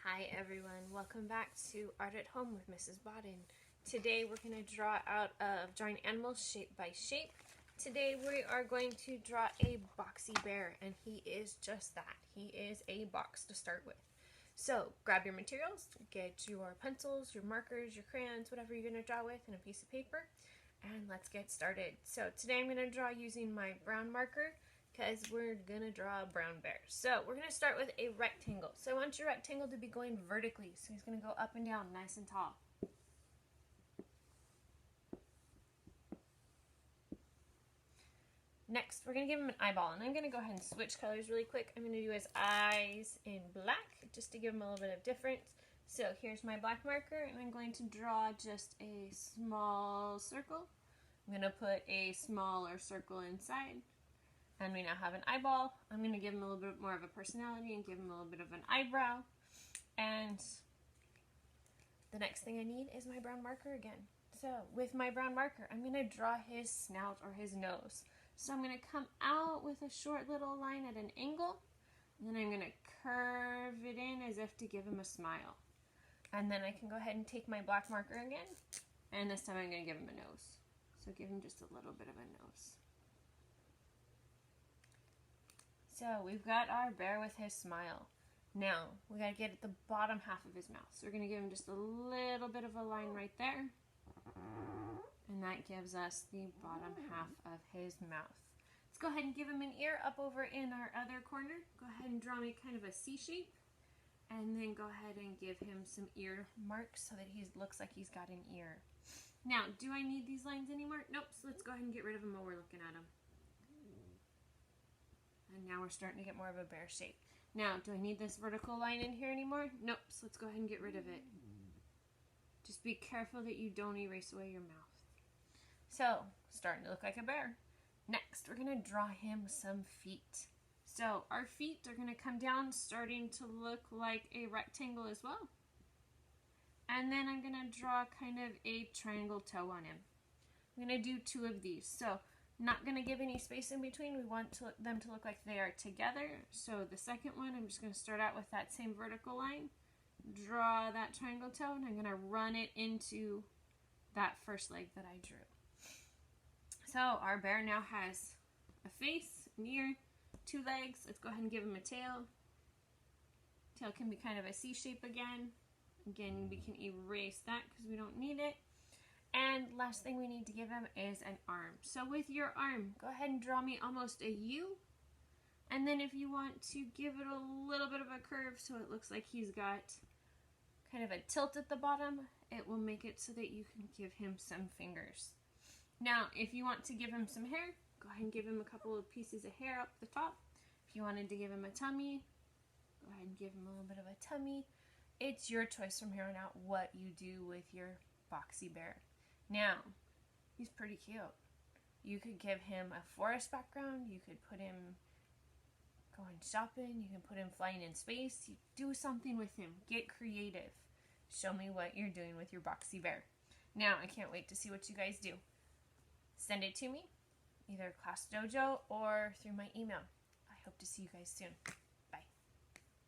Hi everyone, welcome back to Art at Home with Mrs. Bodden. Today we're going to draw out of drawing animals shape by shape. Today we are going to draw a boxy bear, and he is just that. He is a box to start with. So grab your materials, get your pencils, your markers, your crayons, whatever you're going to draw with, and a piece of paper, and let's get started. So today I'm going to draw using my brown marker, because we're going to draw a brown bear. So we're going to start with a rectangle. So I want your rectangle to be going vertically. So he's going to go up and down nice and tall. Next, we're going to give him an eyeball. And I'm going to go ahead and switch colors really quick. I'm going to do his eyes in black just to give him a little bit of difference. So here's my black marker, and I'm going to draw just a small circle. I'm going to put a smaller circle inside. And we now have an eyeball. I'm going to give him a little bit more of a personality and give him a little bit of an eyebrow. And the next thing I need is my brown marker again. So with my brown marker, I'm going to draw his snout or his nose. So I'm going to come out with a short little line at an angle. And then I'm going to curve it in as if to give him a smile. And then I can go ahead and take my black marker again. And this time I'm going to give him a nose. So give him just a little bit of a nose. So we've got our bear with his smile. Now we got to get at the bottom half of his mouth. So we're going to give him just a little bit of a line right there. And that gives us the bottom half of his mouth. Let's go ahead and give him an ear up over in our other corner. Go ahead and draw me kind of a C shape. And then go ahead and give him some ear marks so that he looks like he's got an ear. Now, do I need these lines anymore? Nope. So let's go ahead and get rid of them while we're looking at them. And now we're starting to get more of a bear shape. Now, do I need this vertical line in here anymore? Nope, so let's go ahead and get rid of it. Just be careful that you don't erase away your mouth. So, starting to look like a bear. Next, we're going to draw him some feet. So, our feet are going to come down, starting to look like a rectangle as well. And then I'm going to draw kind of a triangle toe on him. I'm going to do 2 of these. So, not going to give any space in between. We want them to look like they are together. So the second one, I'm just going to start out with that same vertical line. Draw that triangle toe, and I'm going to run it into that first leg that I drew. So our bear now has a face, an ear, 2 legs. Let's go ahead and give him a tail. Tail can be kind of a C shape again. Again, we can erase that because we don't need it. And last thing we need to give him is an arm. So with your arm, go ahead and draw me almost a U. And then if you want to give it a little bit of a curve so it looks like he's got kind of a tilt at the bottom, it will make it so that you can give him some fingers. Now, if you want to give him some hair, go ahead and give him a couple of pieces of hair up the top. If you wanted to give him a tummy, go ahead and give him a little bit of a tummy. It's your choice from here on out what you do with your boxy bear. Now, he's pretty cute. You could give him a forest background. You could put him going shopping. You can put him flying in space. You do something with him. Get creative. Show me what you're doing with your boxy bear. Now, I can't wait to see what you guys do. Send it to me, either Class Dojo or through my email. I hope to see you guys soon.